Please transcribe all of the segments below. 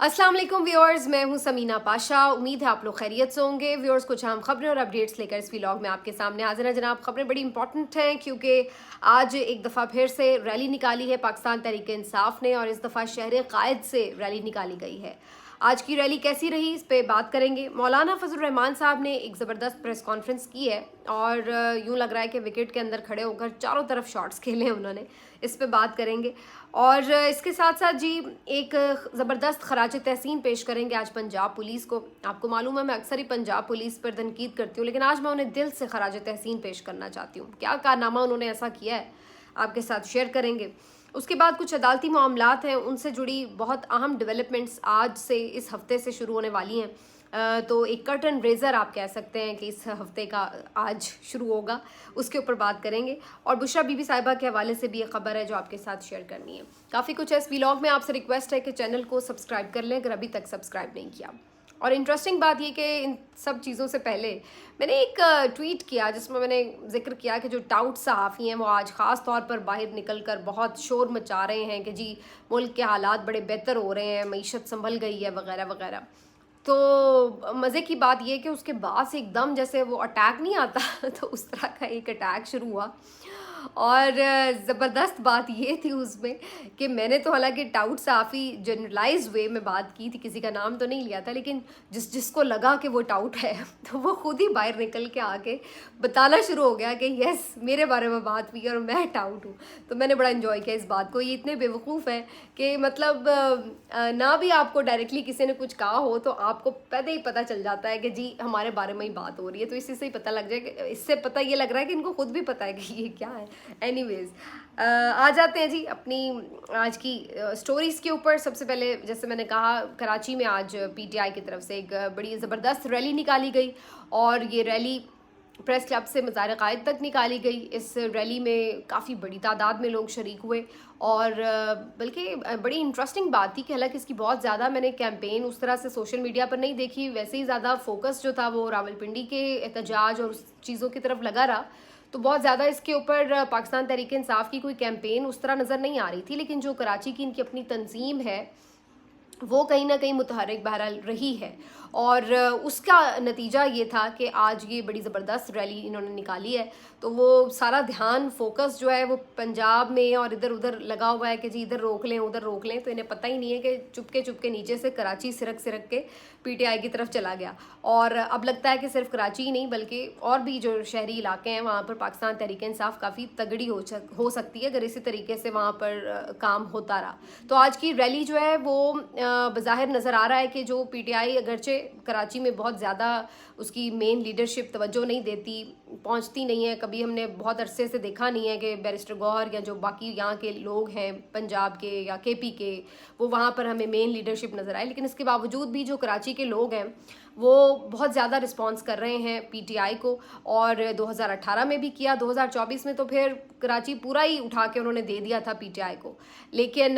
अस्सलाम वालेकुम व्यूअर्स, मैं हूं समीना पाशा। उम्मीद है आप लोग खैरियत से होंगे। व्यूअर्स, कुछ अहम खबरें और अपडेट्स लेकर इस व्लॉग में आपके सामने हाजिर है जनाब। खबरें बड़ी इंपॉर्टेंट हैं क्योंकि आज एक दफ़ा फिर से रैली निकाली है पाकिस्तान तहरीक इंसाफ ने, और इस दफ़ा शहर कायद से रैली निकाली गई है। आज की रैली कैसी रही इस पे बात करेंगे। मौलाना फजल रहमान साहब ने एक ज़बरदस्त प्रेस कॉन्फ्रेंस की है और यूँ लग रहा है कि विकेट के अंदर खड़े होकर चारों तरफ शॉट्स खेले हैं उन्होंने। इस पे बात करेंगे और इसके साथ साथ जी एक ज़बरदस्त खराज तहसीन पेश करेंगे आज पंजाब पुलिस को। आपको मालूम है मैं अक्सर ही पंजाब पुलिस पर तनकीद करती हूँ, लेकिन आज मैं उन्हें दिल से खराज तहसीन पेश करना चाहती हूँ। क्या कारनामा उन्होंने ऐसा किया है आपके साथ शेयर करेंगे। उसके बाद कुछ अदालती मामलात हैं, उनसे जुड़ी बहुत अहम डेवलपमेंट्स आज से इस हफ्ते से शुरू होने वाली हैं। तो एक कर्टन रेजर आप कह सकते हैं कि इस हफ्ते का आज शुरू होगा, उसके ऊपर बात करेंगे। और बुशरा बीबी साहिबा के हवाले से भी एक खबर है जो आपके साथ शेयर करनी है। काफ़ी कुछ है इस व्लॉग में। आपसे रिक्वेस्ट है कि चैनल को सब्सक्राइब कर लें अगर अभी तक सब्सक्राइब नहीं किया। और इंटरेस्टिंग बात ये कि इन सब चीज़ों से पहले मैंने एक ट्वीट किया जिसमें मैंने जिक्र किया कि जो टाउट सहाफ़ी हैं वो आज ख़ास तौर पर बाहर निकल कर बहुत शोर मचा रहे हैं कि जी मुल्क के हालात बड़े बेहतर हो रहे हैं, मईशत संभल गई है वगैरह वगैरह। तो मज़े की बात ये कि उसके बाद से एकदम जैसे वो अटैक नहीं आता तो उस तरह का एक अटैक शुरू हुआ। और ज़बरदस्त बात ये थी उसमें कि मैंने तो हालांकि टाउट साफ़ी जनरलाइज वे में बात की थी, किसी का नाम तो नहीं लिया था, लेकिन जिसको लगा कि वो टाउट है तो वो खुद ही बाहर निकल के आके बताना शुरू हो गया कि यस मेरे बारे में बात हुई और मैं टाउट हूँ। तो मैंने बड़ा इन्जॉय किया इस बात को। ये इतने बेवकूफ़ हैं कि मतलब ना भी आपको डायरेक्टली किसी ने कुछ कहा हो तो आपको पहले ही पता चल जाता है कि जी हमारे बारे में ही बात हो रही है। तो इसी से ही पता लग जाए कि इससे पता ये लग रहा है कि इनको खुद भी पता है कि ये क्या है। एनीवेज आ जाते हैं जी अपनी आज की स्टोरीज़ के ऊपर। सबसे पहले जैसे मैंने कहा कराची में आज पीटीआई की तरफ से एक बड़ी ज़बरदस्त रैली निकाली गई और ये रैली प्रेस क्लब से मज़ार कायद तक निकाली गई। इस रैली में काफ़ी बड़ी तादाद में लोग शरीक हुए और बल्कि बड़ी इंटरेस्टिंग बात थी कि हालांकि इसकी बहुत ज़्यादा मैंने कैंपेन उस तरह से सोशल मीडिया पर नहीं देखी, वैसे ही ज़्यादा फोकस जो था वो रावलपिंडी के एहतजाज और उस चीज़ों की तरफ लगा रहा। तो बहुत ज़्यादा इसके ऊपर पाकिस्तान तहरीक इंसाफ की कोई कैंपेन उस तरह नज़र नहीं आ रही थी, लेकिन जो कराची की इनकी अपनी तंजीम है वो कहीं ना कहीं मुतहर्रिक बहरहाल रही है। और उसका नतीजा ये था कि आज ये बड़ी ज़बरदस्त रैली इन्होंने निकाली है। तो वो सारा ध्यान फोकस जो है वो पंजाब में और इधर उधर लगा हुआ है कि जी इधर रोक लें उधर रोक लें। तो इन्हें पता ही नहीं है कि चुपके चुपके नीचे से कराची सिरक सिरक के पीटीआई की तरफ चला गया। और अब लगता है कि सिर्फ कराची ही नहीं बल्कि और भी जो शहरी इलाके हैं वहाँ पर पाकिस्तान तहरीक इंसाफ काफ़ी तगड़ी हो सकती है अगर इसी तरीके से वहाँ पर काम होता रहा। तो आज की रैली जो है वो बज़ाहिर नज़र आ रहा है कि जो पीटीआई अगरचे कराची में बहुत ज़्यादा उसकी मेन लीडरशिप तवज्जो नहीं देती, पहुंचती नहीं है। कभी हमने बहुत अरसे से देखा नहीं है कि बैरिस्टर गौहर या जो बाकी यहाँ के लोग हैं पंजाब के या केपी के वो वहाँ पर हमें मेन लीडरशिप नज़र आए। लेकिन इसके बावजूद भी जो कराची के लोग हैं वो बहुत ज़्यादा रिस्पांस कर रहे हैं पीटीआई को। और 2018 में भी किया, 2024 में तो फिर कराची पूरा ही उठा के उन्होंने दे दिया था पीटीआई को। लेकिन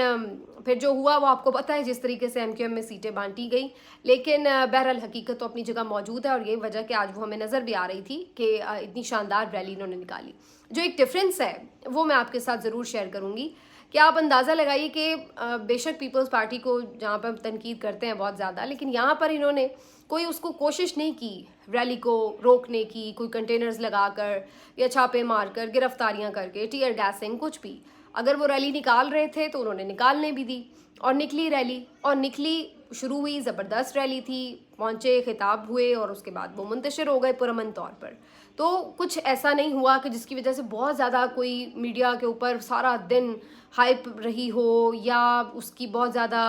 फिर जो हुआ वो आपको पता है, जिस तरीके से एमक्यूएम में सीटें बांटी गई। लेकिन बहरहाल हकीकत तो अपनी जगह मौजूद है और यही वजह कि आज वो हमें नज़र भी आ रही थी कि इतनी शानदार रैली इन्होंने निकाली। जो एक डिफरेंस है वो मैं आपके साथ ज़रूर शेयर करूँगी कि आप अंदाज़ा लगाइए कि बेशक पीपल्स पार्टी को जहाँ पर तनकीद करते हैं बहुत ज़्यादा, लेकिन यहाँ पर इन्होंने कोई उसको कोशिश नहीं की रैली को रोकने की, कोई कंटेनर्स लगाकर या छापे मारकर गिरफ्तारियाँ करके टीयर गैसिंग कुछ भी। अगर वो रैली निकाल रहे थे तो उन्होंने निकालने भी दी और निकली रैली और निकली, शुरू हुई, ज़बरदस्त रैली थी, पहुँचे, खिताब हुए और उसके बाद वो मुंतशिर हो गए पुरअमन तौर पर। तो कुछ ऐसा नहीं हुआ कि जिसकी वजह से बहुत ज़्यादा कोई मीडिया के ऊपर सारा दिन हाइप रही हो या उसकी बहुत ज़्यादा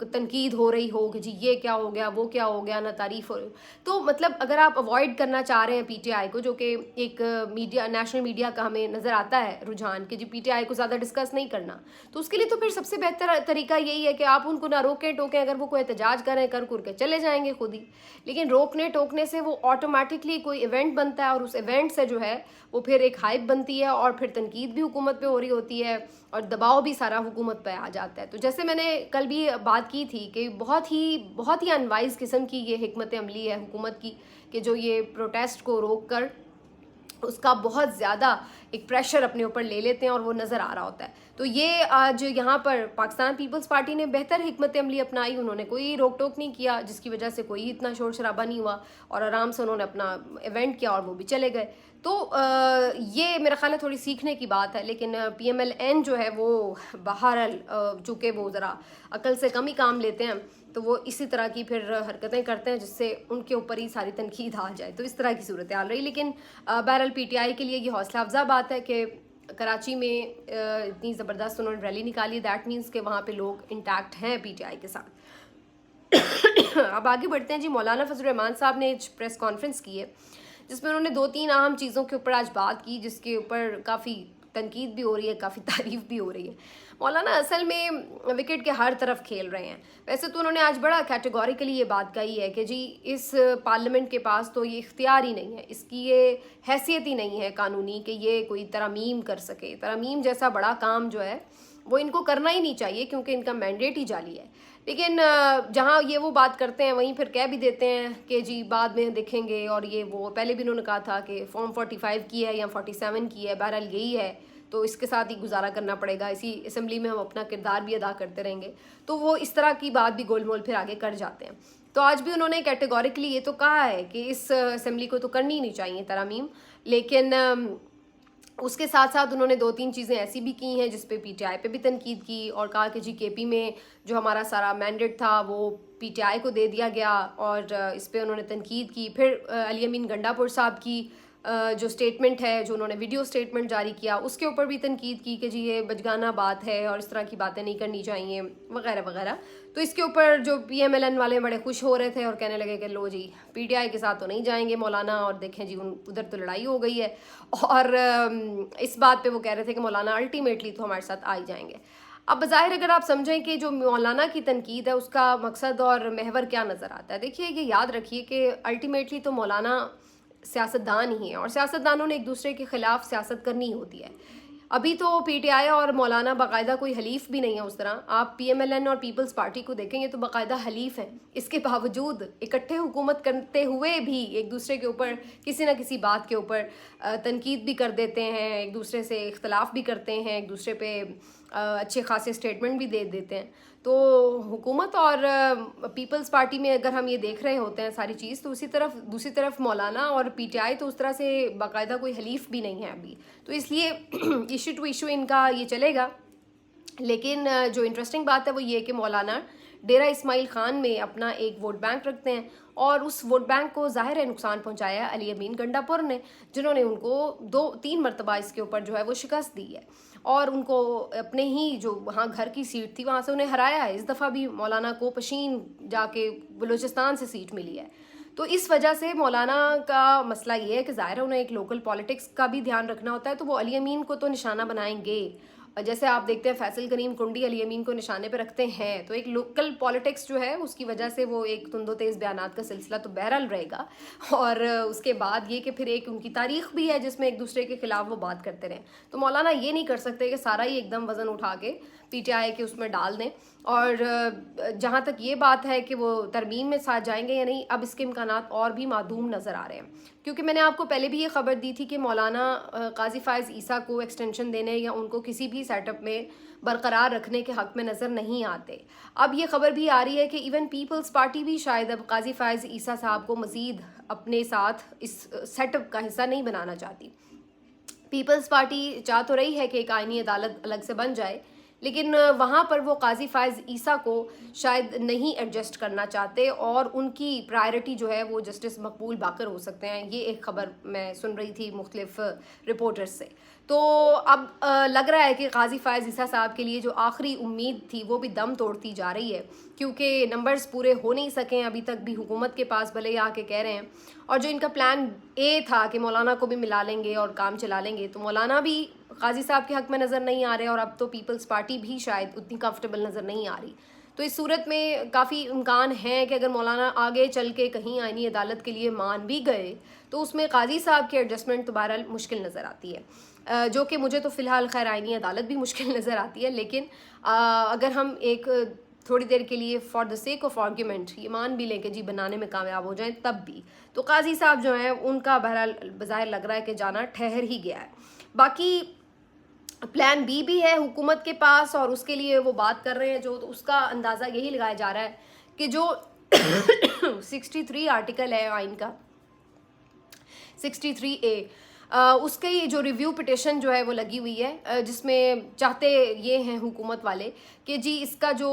तनकीद हो रही हो कि जी ये क्या हो गया वो क्या हो गया, ना तारीफ़ हो रही। तो मतलब अगर आप अवॉइड करना चाह रहे हैं पीटीआई को, जो कि एक मीडिया नेशनल मीडिया का हमें नज़र आता है रुझान कि जी पीटीआई को ज़्यादा डिस्कस नहीं करना, तो उसके लिए तो फिर सबसे बेहतर तरीका यही है कि आप उनको ना रोकें टोकें। अगर वो कोई एहतजाज करें कर के चले जाएंगे खुद ही, लेकिन रोकने टोकने से वो ऑटोमेटिकली कोई इवेंट बनता है और उस इवेंट से जो है वो फिर एक हाइप बनती है और फिर तनकीद भी हुकूमत पे हो रही होती है और दबाव भी सारा हुकूमत पे आ जाता है। तो जैसे मैंने कल भी बात की थी कि बहुत ही अनवाइज किस्म की ये हिकमत अमली है हुकूमत की कि जो ये प्रोटेस्ट को रोक कर उसका बहुत ज़्यादा ایک پریشر اپنے اوپر لے لیتے ہیں اور وہ نظر آ رہا ہوتا ہے. تو یہ آج یہاں پر پاکستان پیپلز پارٹی نے بہتر حکمت عملی اپنائی, انہوں نے کوئی روک ٹوک نہیں کیا, جس کی وجہ سے کوئی اتنا شور شرابہ نہیں ہوا, اور آرام سے انہوں نے اپنا ایونٹ کیا اور وہ بھی چلے گئے. تو یہ میرا خیال ہے تھوڑی سیکھنے کی بات ہے. لیکن پی ایم ایل این جو ہے وہ بہرحال چونکہ وہ ذرا عقل سے کم ہی کام لیتے ہیں, تو وہ اسی طرح کی پھر حرکتیں کرتے ہیں جس سے ان کے اوپر ہی ساری تنقید آ جائے. تو اس طرح کی صورتحال رہی. لیکن بہرحال پی ٹی آئی کے لیے یہ حوصلہ افزا بات ہے کہ کراچی میں اتنی زبردست انہوں نے ریلی نکالی. دیٹ مینس کہ وہاں پہ لوگ انٹیکٹ ہیں پی ٹی آئی کے ساتھ. اب آگے بڑھتے ہیں جی. مولانا فضل الرحمان صاحب نے پریس کانفرنس کی ہے جس میں انہوں نے 2-3 اہم چیزوں کے اوپر آج بات کی, جس کے اوپر کافی تنقید بھی ہو رہی ہے, کافی تعریف بھی ہو رہی ہے. مولانا اصل میں وکٹ کے ہر طرف کھیل رہے ہیں. ویسے تو انہوں نے آج بڑا کیٹیگوریکلی یہ بات کہی ہے کہ جی اس پارلیمنٹ کے پاس تو یہ اختیار ہی نہیں ہے, اس کی یہ حیثیت ہی نہیں ہے قانونی کہ یہ کوئی ترامیم کر سکے. ترامیم جیسا بڑا کام جو ہے وہ ان کو کرنا ہی نہیں چاہیے کیونکہ ان کا مینڈیٹ ہی جعلی ہے. لیکن جہاں یہ وہ بات کرتے ہیں وہیں پھر کہہ بھی دیتے ہیں کہ جی بعد میں دیکھیں گے, اور یہ وہ پہلے بھی انہوں نے کہا تھا کہ فارم 45 کی ہے یا 47 کی ہے, بہرحال یہی ہے تو اس کے ساتھ ہی گزارا کرنا پڑے گا, اسی اسمبلی میں ہم اپنا کردار بھی ادا کرتے رہیں گے. تو وہ اس طرح کی بات بھی گول مول پھر آگے کر جاتے ہیں. تو آج بھی انہوں نے کیٹیگوریکلی یہ تو کہا ہے کہ اس اسمبلی کو تو کرنی نہیں چاہیے ترامیم, لیکن اس کے ساتھ ساتھ انہوں نے 2-3 چیزیں ایسی بھی کی ہیں جس پہ پی ٹی آئی پہ بھی تنقید کی, اور کہا کہ جی کے پی میں جو ہمارا سارا مینڈیٹ تھا وہ پی ٹی آئی کو دے دیا گیا, اور اس پہ انہوں نے تنقید کی. پھر علی امین گنڈا پور صاحب کی جو سٹیٹمنٹ ہے, جو انہوں نے ویڈیو سٹیٹمنٹ جاری کیا, اس کے اوپر بھی تنقید کی کہ جی یہ بچگانہ بات ہے اور اس طرح کی باتیں نہیں کرنی چاہیے وغیرہ وغیرہ. تو اس کے اوپر جو پی ایم ایل این والے بڑے خوش ہو رہے تھے اور کہنے لگے کہ لو جی پی ٹی آئی کے ساتھ تو نہیں جائیں گے مولانا, اور دیکھیں جی ادھر تو لڑائی ہو گئی ہے. اور اس بات پہ وہ کہہ رہے تھے کہ مولانا الٹیمیٹلی تو ہمارے ساتھ آ ہی جائیں گے. اب بظاہر اگر آپ سمجھیں کہ جو مولانا کی تنقید ہے اس کا مقصد اور محور کیا نظر آتا ہے, دیکھیے یہ یاد رکھیے کہ الٹیمیٹلی تو مولانا سیاستدان ہی ہیں, اور سیاستدانوں نے ایک دوسرے کے خلاف سیاست کرنی ہوتی ہے. ابھی تو پی ٹی آئی اور مولانا باقاعدہ کوئی حلیف بھی نہیں ہے اس طرح. آپ پی ایم ایل این اور پیپلز پارٹی کو دیکھیں گے تو باقاعدہ حلیف ہیں. اس کے باوجود اکٹھے حکومت کرتے ہوئے بھی ایک دوسرے کے اوپر کسی نہ کسی بات کے اوپر تنقید بھی کر دیتے ہیں, ایک دوسرے سے اختلاف بھی کرتے ہیں, ایک دوسرے پہ اچھے خاصے اسٹیٹمنٹ بھی دے دیتے ہیں. تو حکومت اور پیپلز پارٹی میں اگر ہم یہ دیکھ رہے ہوتے ہیں ساری چیز, تو دوسری طرف مولانا اور پی ٹی آئی تو اس طرح سے باقاعدہ کوئی حلیف بھی نہیں ہے ابھی. تو اس لیے ایشو ٹو ایشو ان کا یہ چلے گا. لیکن جو انٹرسٹنگ بات ہے وہ یہ کہ مولانا ڈیرہ اسماعیل خان میں اپنا ایک ووٹ بینک رکھتے ہیں, اور اس ووٹ بینک کو ظاہر ہے نقصان پہنچایا ہے علی امین گنڈا پور نے, جنہوں نے ان کو 2-3 مرتبہ اس کے اوپر جو ہے وہ شکست دی ہے, اور ان کو اپنے ہی جو وہاں گھر کی سیٹ تھی وہاں سے انہیں ہرایا ہے. اس دفعہ بھی مولانا کو پشین جا کے بلوچستان سے سیٹ ملی ہے. تو اس وجہ سے مولانا کا مسئلہ یہ ہے کہ ظاہر ہے انہیں ایک لوکل پالیٹکس کا بھی دھیان رکھنا ہوتا ہے, تو وہ علی امین کو تو نشانہ بنائیں گے. جیسے آپ دیکھتے ہیں فیصل کریم کنڈی علی امین کو نشانے پہ رکھتے ہیں, تو ایک لوکل پالیٹکس جو ہے اس کی وجہ سے وہ ایک تند و تیز بیانات کا سلسلہ تو بہرحال رہے گا. اور اس کے بعد یہ کہ پھر ایک ان کی تاریخ بھی ہے جس میں ایک دوسرے کے خلاف وہ بات کرتے رہیں. تو مولانا یہ نہیں کر سکتے کہ سارا ہی ایک دم وزن اٹھا کے پی ٹی آئی کے اس میں ڈال دیں. اور جہاں تک یہ بات ہے کہ وہ ترمیم میں ساتھ جائیں گے یا نہیں, اب اس کے امکانات اور بھی معدوم نظر آ رہے ہیں, کیونکہ میں نے آپ کو پہلے بھی یہ خبر دی تھی کہ مولانا قاضی فائز عیسیٰ کو ایکسٹینشن دینے یا ان کو کسی بھی سیٹ اپ میں برقرار رکھنے کے حق میں نظر نہیں آتے. اب یہ خبر بھی آ رہی ہے کہ ایون پیپلز پارٹی بھی شاید اب قاضی فائز عیسیٰ صاحب کو مزید اپنے ساتھ اس سیٹ اپ کا حصہ نہیں بنانا چاہتی. پیپلز پارٹی چاہ تو رہی ہے کہ ایک آئینی عدالت الگ سے بن جائے, لیکن وہاں پر وہ قاضی فائز عیسیٰ کو شاید نہیں ایڈجسٹ کرنا چاہتے, اور ان کی پرائرٹی جو ہے وہ جسٹس مقبول باقر ہو سکتے ہیں. یہ ایک خبر میں سن رہی تھی مختلف رپورٹرز سے. تو اب لگ رہا ہے کہ قاضی فائز عیسیٰ صاحب کے لیے جو آخری امید تھی وہ بھی دم توڑتی جا رہی ہے, کیونکہ نمبرز پورے ہو نہیں سکیں ابھی تک بھی حکومت کے پاس, بھلے ہی آ کے کہہ رہے ہیں. اور جو ان کا پلان اے تھا کہ مولانا کو بھی ملا لیں گے اور کام چلا لیں گے, تو مولانا بھی قاضی صاحب کے حق میں نظر نہیں آ رہے, اور اب تو پیپلز پارٹی بھی شاید اتنی کمفرٹیبل نظر نہیں آ رہی. تو اس صورت میں کافی امکان ہے کہ اگر مولانا آگے چل کے کہیں آئینی عدالت کے لیے مان بھی گئے تو اس میں قاضی صاحب کی ایڈجسٹمنٹ تو بہرحال مشکل نظر آتی ہے, جو کہ مجھے تو فی الحال خیر آئینی عدالت بھی مشکل نظر آتی ہے. لیکن اگر ہم ایک تھوڑی دیر کے لیے for the sake of argument یہ مان بھی لیں کہ جی بنانے میں کامیاب ہو جائیں, تب بھی تو قاضی صاحب جو ہیں ان کا بہرحال بظاہر لگ رہا ہے کہ جانا ٹھہر ہی گیا ہے. बाकी प्लान बी भी है हुकूमत के पास, और उसके लिए वो बात कर रहे हैं जो, तो उसका अंदाज़ा यही लगाया जा रहा है कि जो 63 आर्टिकल है आइन का, 63A, उसके ये जो रिव्यू पिटिशन जो है वो लगी हुई है, जिसमें चाहते ये हैं हुकूमत वाले कि जी इसका जो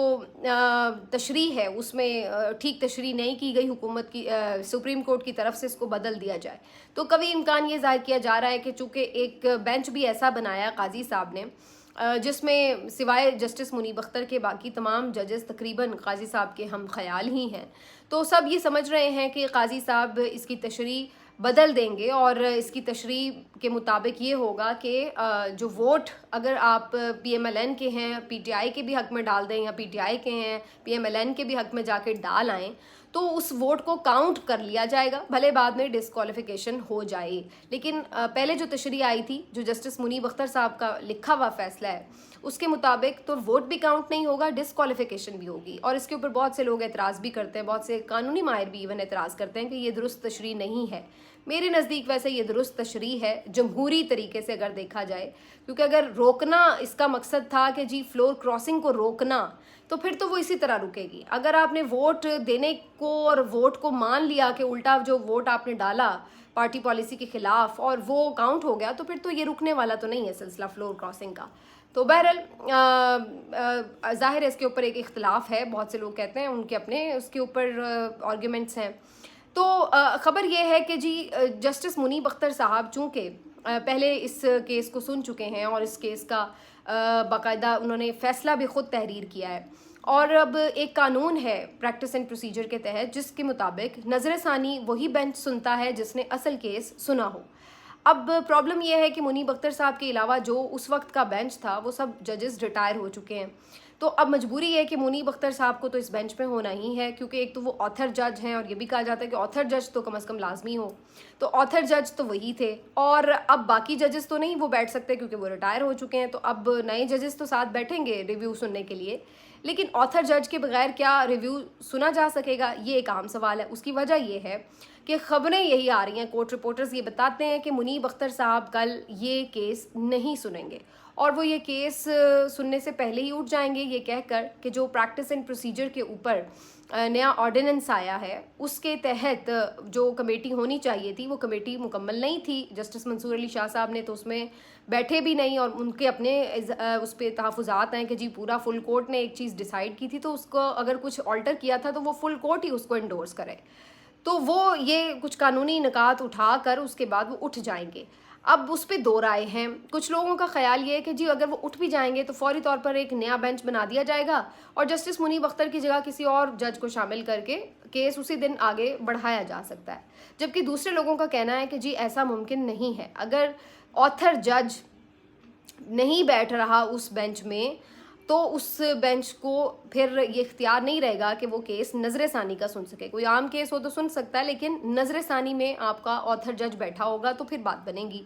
तशरीह है उसमें ठीक तशरीह नहीं की गई हुकूमत की, सुप्रीम कोर्ट की तरफ से इसको बदल दिया जाए। तो कभी इम्कान ये ज़ाहिर किया जा रहा है कि चूँकि एक बेंच भी ऐसा बनाया काजी साहब ने, जिसमें सिवाय जस्टिस मुनीब अख्तर के बाकी तमाम जजेस तकरीबन काजी साहब के हम ख्याल ही हैं, तो सब ये समझ रहे हैं कि काजी साहब इसकी तशरीह बदल देंगे और इसकी तशरीह के मुताबिक ये होगा कि जो वोट अगर आप PMLN के हैं, PTI के भी हक़ में डाल दें, या PTI के हैं PMLN के भी हक़ में जाके डाल आएँ, तो उस वोट को काउंट कर लिया जाएगा, भले बाद में डिस्क्वालिफिकेशन हो जाए। लेकिन पहले जो तशरीह आई थी, जो जस्टिस मुनीब अख्तर साहब का लिखा हुआ फैसला है, उसके मुताबिक तो वोट भी काउंट नहीं होगा, डिस्क्वालिफिकेशन भी होगी। और इसके ऊपर बहुत से लोग एतराज़ भी करते हैं, बहुत से कानूनी माहिर भी इवन एतराज़ करते हैं कि ये दुरुस्त तशरीह नहीं है। मेरे नज़दीक वैसे ये दुरुस्त तशरीह है जमहूरी तरीके से अगर देखा जाए, क्योंकि अगर रोकना इसका मकसद था कि जी फ्लोर क्रॉसिंग को रोकना, तो फिर तो वो इसी तरह रुकेगी। अगर आपने वोट देने को और वोट को मान लिया कि उल्टा जो वोट आपने डाला पार्टी पॉलिसी के ख़िलाफ़ और वो काउंट हो गया, तो फिर तो ये रुकने वाला तो नहीं है सिलसिला फ्लोर क्रॉसिंग का। तो बहरहाल ज़ाहिर है इसके ऊपर एक इख्तलाफ है, बहुत से लोग कहते हैं उनके अपने उसके ऊपर आर्ग्यूमेंट्स हैं। तो ख़बर यह है कि जी जस्टिस मुनीब अख्तर साहब चूँकि पहले इस केस को सुन चुके हैं और इस केस का बाकायदा उन्होंने फ़ैसला भी ख़ुद तहरीर किया है, और अब एक कानून है प्रैक्टिस एंड प्रोसीजर के तहत जिसके मुताबिक नज़र सानी वही बेंच सुनता है जिसने असल केस सुना हो। अब प्रॉब्लम यह है कि मुनीब अख्तर साहब के अलावा जो उस वक्त का बेंच था वो सब जजेस रिटायर हो चुके हैं, तो अब मजबूरी है कि मुनीब अख्तर साहब को तो इस बेंच पे होना ही है, क्योंकि एक तो वो ऑथर जज हैं और ये भी कहा जाता है कि ऑथर जज तो कम से कम लाजमी हो, तो ऑथर जज तो वही थे, और अब बाकी जजेस तो नहीं वो बैठ सकते क्योंकि वो रिटायर हो चुके हैं। तो अब नए जजेस तो साथ बैठेंगे रिव्यू सुनने के लिए, लेकिन ऑथर जज के बगैर क्या रिव्यू सुना जा सकेगा, ये एक अहम सवाल है। उसकी वजह ये है कि ख़बरें यही आ रही हैं, कोर्ट रिपोर्टर्स ये बताते हैं कि मुनीब अख्तर साहब कल ये केस नहीं सुनेंगे, और वो ये केस सुनने से पहले ही उठ जाएंगे ये कहकर कि जो प्रैक्टिस एंड प्रोसीजर के ऊपर नया ऑर्डिनेंस आया है उसके तहत जो कमेटी होनी चाहिए थी वो कमेटी मुकम्मल नहीं थी। जस्टिस मंसूर अली शाह साहब ने तो उसमें बैठे भी नहीं, और उनके अपने उस पर तहफ़्फ़ुज़ात हैं कि जी पूरा फुल कोर्ट ने एक चीज़ डिसाइड की थी, तो उसको अगर कुछ ऑल्टर किया था तो वो फुल कोर्ट ही उसको इंडोर्स करे, तो वो ये कुछ कानूनी निकात उठा कर उसके बाद वो उठ जाएंगे। अब उस पर दो राय हैं। कुछ लोगों का ख्याल ये है कि जी अगर वो उठ भी जाएंगे तो फौरी तौर पर एक नया बेंच बना दिया जाएगा और जस्टिस मुनीब अख्तर की जगह किसी और जज को शामिल करके केस उसी दिन आगे बढ़ाया जा सकता है। जबकि दूसरे लोगों का कहना है कि जी ऐसा मुमकिन नहीं है। अगर ऑथर जज नहीं बैठ रहा उस बेंच में तो उस बेंच को फिर ये इख्तियार नहीं रहेगा कि वो केस नज़र सानी का सुन सके। कोई आम केस हो तो सुन सकता है, लेकिन नज़र सानी में आपका ऑथर जज बैठा होगा तो फिर बात बनेगी।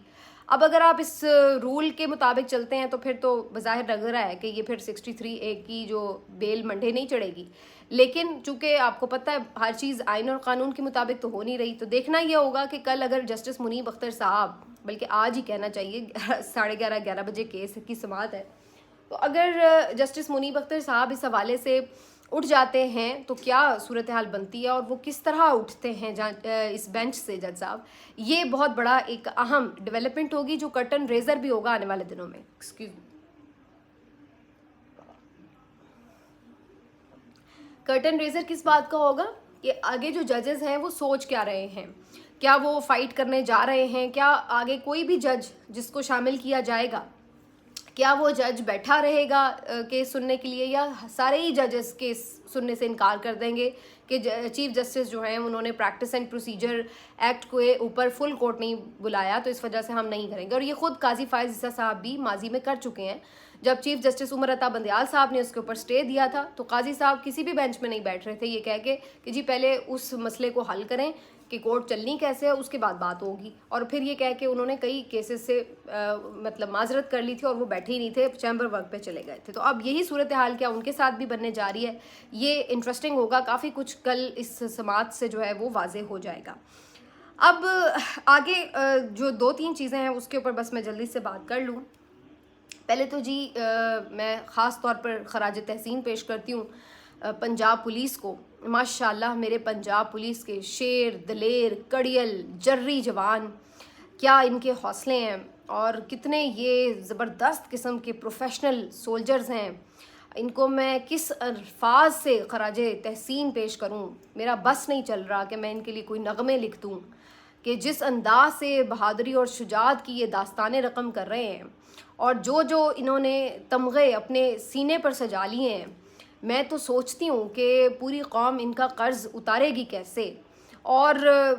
अब अगर आप इस रूल के मुताबिक चलते हैं तो फिर तो बज़ाहिर लग रहा है कि ये फिर 63A की जो बेल मंडे नहीं चढ़ेगी, लेकिन चूंकि आपको पता है हर चीज़ आइन और कानून के मुताबिक तो हो नहीं रही, तो देखना ये होगा कि कल अगर जस्टिस मुनीब अख्तर साहब, बल्कि आज ही कहना चाहिए 11:30 बजे केस की समाअत है, तो अगर जस्टिस मुनीब अख्तर साहब इस हवाले से उठ जाते हैं तो क्या सूरत हाल बनती है और वो किस तरह उठते हैं इस बेंच से जज साहब, ये बहुत बड़ा एक अहम डेवलपमेंट होगी जो कर्टन रेजर भी होगा आने वाले दिनों में। Excuse me. कर्टन रेजर किस बात का होगा कि आगे जो जजेस हैं वो सोच क्या रहे हैं, क्या वो फाइट करने जा रहे हैं, क्या आगे कोई भी जज जिसको शामिल किया जाएगा क्या वो जज बैठा रहेगा केस सुनने के लिए, या सारे ही जजेस केस सुनने से इनकार कर देंगे कि चीफ जस्टिस जो हैं उन्होंने प्रैक्टिस एंड प्रोसीजर एक्ट के ऊपर फुल कोर्ट नहीं बुलाया तो इस वजह से हम नहीं करेंगे। और ये खुद काजी फायज ईसा साहब भी माजी में कर चुके हैं। जब चीफ जस्टिस उमर अता बंदयाल साहब ने उसके ऊपर स्टे दिया था तो काजी साहब किसी भी बेंच में नहीं बैठ रहे थे ये कह के कि जी पहले उस मसले को हल करें कि कोर्ट चलनी कैसे है, उसके बाद बात होगी। और फिर ये कह के उन्होंने कई केसेस से मतलब माजरत कर ली थी और वो बैठे ही नहीं थे, चैम्बर वर्क पे चले गए थे। तो अब यही सूरत हाल क्या उनके साथ भी बनने जा रही है, ये इंटरेस्टिंग होगा। काफ़ी कुछ कल इस समाअत से जो है वो वाजे हो जाएगा। اب آگے جو 2-3 چیزیں ہیں اس کے اوپر بس میں جلدی سے بات کر لوں. پہلے تو جی میں خاص طور پر خراج تحسین پیش کرتی ہوں پنجاب پولیس کو. ماشاء اللہ میرے پنجاب پولیس کے شیر دلیر کڑیل جرری جوان، کیا ان کے حوصلے ہیں اور کتنے یہ زبردست قسم کے پروفیشنل سولجرز ہیں. ان کو میں کس الفاظ سے خراج تحسین پیش کروں، میرا بس نہیں چل رہا کہ میں ان کے لیے کوئی نغمے لکھ دوں کہ جس انداز سے بہادری اور شجاعت کی یہ داستانیں رقم کر رہے ہیں اور جو انہوں نے تمغے اپنے سینے پر سجا لیے ہیں. میں تو سوچتی ہوں کہ پوری قوم ان کا قرض اتارے گی کیسے، اور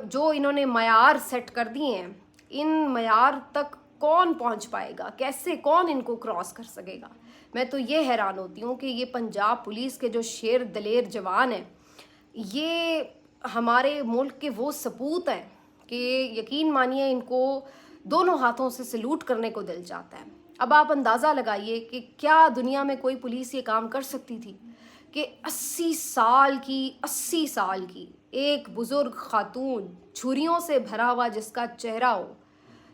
جو انہوں نے معیار سیٹ کر دیے ہیں ان معیار تک کون پہنچ پائے گا، کیسے کون ان کو کراس کر سکے گا. میں تو یہ حیران ہوتی ہوں کہ یہ پنجاب پولیس کے جو شیر دلیر جوان ہیں یہ ہمارے ملک کے وہ سپوت ہیں کہ یقین مانیے ان کو دونوں ہاتھوں سے سلوٹ کرنے کو دل چاہتا ہے. اب آپ اندازہ لگائیے کہ کیا دنیا میں کوئی پولیس یہ کام کر سکتی تھی کہ 80 سال کی ایک بزرگ خاتون چھریوں سے بھرا ہوا جس کا چہرہ ہو،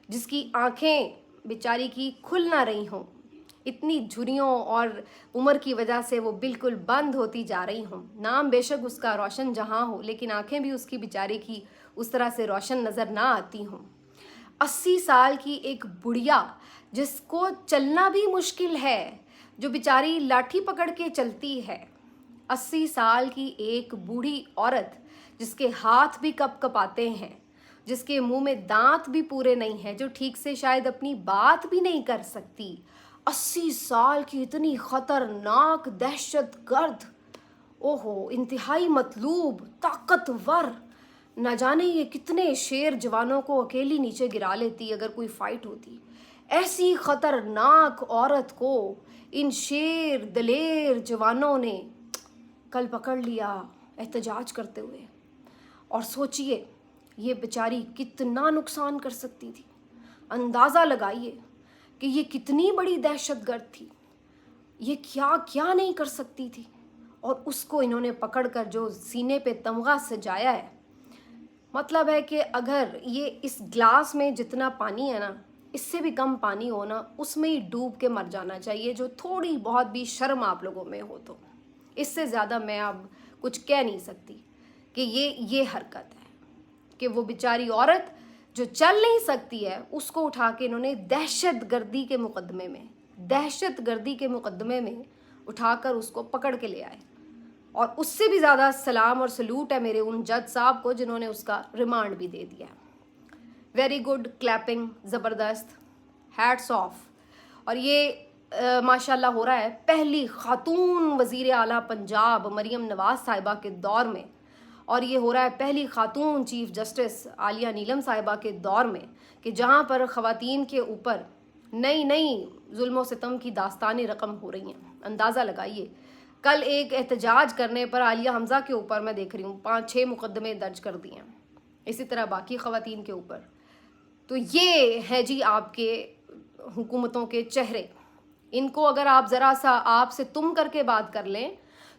جس کی آنکھیں بیچاری کی کھل نہ رہی ہوں، اتنی جھریوں اور عمر کی وجہ سے وہ بالکل بند ہوتی جا رہی ہوں. نام بے شک اس کا روشن جہاں ہو لیکن آنکھیں بھی اس کی بیچاری کی اس طرح سے روشن نظر نہ آتی ہوں. 80 سال کی ایک بڑھیا جس کو چلنا بھی مشکل ہے، جو بیچاری لاٹھی پکڑ کے چلتی ہے. 80 سال کی ایک بوڑھی عورت جس کے ہاتھ بھی کپ کپاتے ہیں، جس کے منہ میں دانت بھی پورے نہیں ہیں، جو ٹھیک سے شاید اپنی بات بھی نہیں کر سکتی. 80 سال کی اتنی خطرناک دہشت گرد، اوہو انتہائی مطلوب طاقتور، نہ جانے یہ کتنے شیر جوانوں کو اکیلی نیچے گرا لیتی اگر کوئی فائٹ ہوتی. ایسی خطرناک عورت کو ان شیر دلیر جوانوں نے کل پکڑ لیا احتجاج کرتے ہوئے. اور سوچئے یہ بیچاری کتنا نقصان کر سکتی تھی. اندازہ لگائیے کہ یہ کتنی بڑی دہشت گرد تھی، یہ کیا کیا نہیں کر سکتی تھی، اور اس کو انہوں نے پکڑ کر جو سینے پہ تمغہ سجایا ہے. مطلب ہے کہ اگر یہ اس گلاس میں جتنا پانی ہے نا، اس سے بھی کم پانی ہو نا، اس میں ہی ڈوب کے مر جانا چاہیے، جو تھوڑی بہت بھی شرم آپ لوگوں میں ہو. تو اس سے زیادہ میں اب کچھ کہہ نہیں سکتی کہ یہ حرکت ہے کہ وہ بیچاری عورت جو چل نہیں سکتی ہے اس کو اٹھا کے انہوں نے دہشت گردی کے مقدمے میں اٹھا کر اس کو پکڑ کے لے آئے. اور اس سے بھی زیادہ سلام اور سلوٹ ہے میرے ان جج صاحب کو جنہوں نے اس کا ریمانڈ بھی دے دیا. ویری گڈ، کلیپنگ، زبردست، ہیٹس آف. اور یہ ماشاء اللہ ہو رہا ہے پہلی خاتون وزیر اعلیٰ پنجاب مریم نواز صاحبہ کے دور میں، اور یہ ہو رہا ہے پہلی خاتون چیف جسٹس عالیہ نیلم صاحبہ کے دور میں کہ جہاں پر خواتین کے اوپر نئی ظلم و ستم کی داستانیں رقم ہو رہی ہیں. اندازہ لگائیے کل ایک احتجاج کرنے پر عالیہ حمزہ کے اوپر میں دیکھ رہی ہوں 5-6 مقدمے درج کر دیے ہیں، اسی طرح باقی خواتین کے اوپر. تو یہ ہے جی آپ کے حکومتوں کے چہرے. ان کو اگر آپ ذرا سا آپ سے تم کر کے بات کر لیں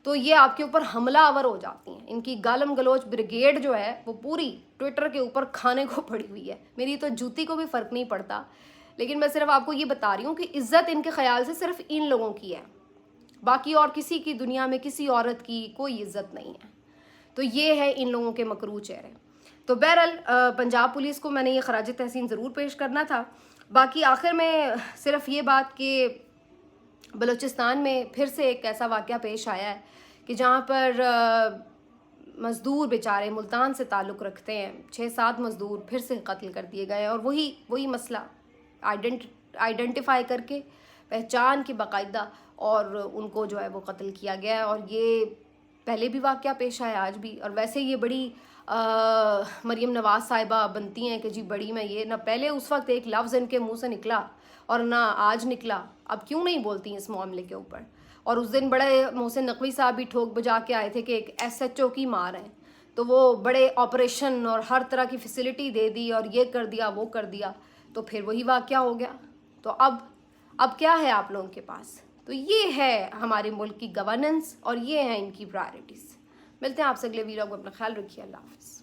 تو یہ آپ کے اوپر حملہ آور ہو جاتی ہیں. ان کی گالم گلوچ بریگیڈ جو ہے وہ پوری ٹویٹر کے اوپر کھانے کو پڑی ہوئی ہے. میری تو جوتی کو بھی فرق نہیں پڑتا، لیکن میں صرف آپ کو یہ بتا رہی ہوں کہ عزت ان کے خیال سے صرف ان لوگوں کی ہے، باقی اور کسی کی دنیا میں کسی عورت کی کوئی عزت نہیں ہے. تو یہ ہے ان لوگوں کے مکروہ چہرے. تو بہرحال پنجاب پولیس کو میں نے یہ خراج تحسین ضرور پیش کرنا تھا. باقی آخر میں صرف یہ بات کہ بلوچستان میں پھر سے ایک ایسا واقعہ پیش آیا ہے کہ جہاں پر مزدور بیچارے ملتان سے تعلق رکھتے ہیں، 6-7 مزدور پھر سے قتل کر دیے گئے. اور وہی مسئلہ آئیڈینٹیفائی کر کے پہچان کی باقاعدہ اور ان کو جو ہے وہ قتل کیا گیا ہے. اور یہ پہلے بھی واقعہ پیش آیا، آج بھی. اور ویسے یہ بڑی مریم نواز صاحبہ بنتی ہیں کہ جی بڑی میں یہ، نہ پہلے اس وقت ایک لفظ ان کے منہ سے نکلا اور نہ آج نکلا. اب کیوں نہیں بولتی ہیں اس معاملے کے اوپر؟ اور اس دن بڑے محسن نقوی صاحب بھی ٹھوک بجا کے آئے تھے کہ ایک SHO کی مار ہیں، تو وہ بڑے آپریشن اور ہر طرح کی فیسلٹی دے دی اور یہ کر دیا وہ کر دیا. تو پھر وہی واقعہ ہو گیا. تو اب کیا ہے آپ لوگوں کے پاس؟ تو یہ ہے ہمارے ملک کی گورننس اور یہ ہیں ان کی پرائرٹیز. ملتے ہیں آپ سے اگلے ویڈیو کو. اپنا خیال رکھیے. اللہ حافظ.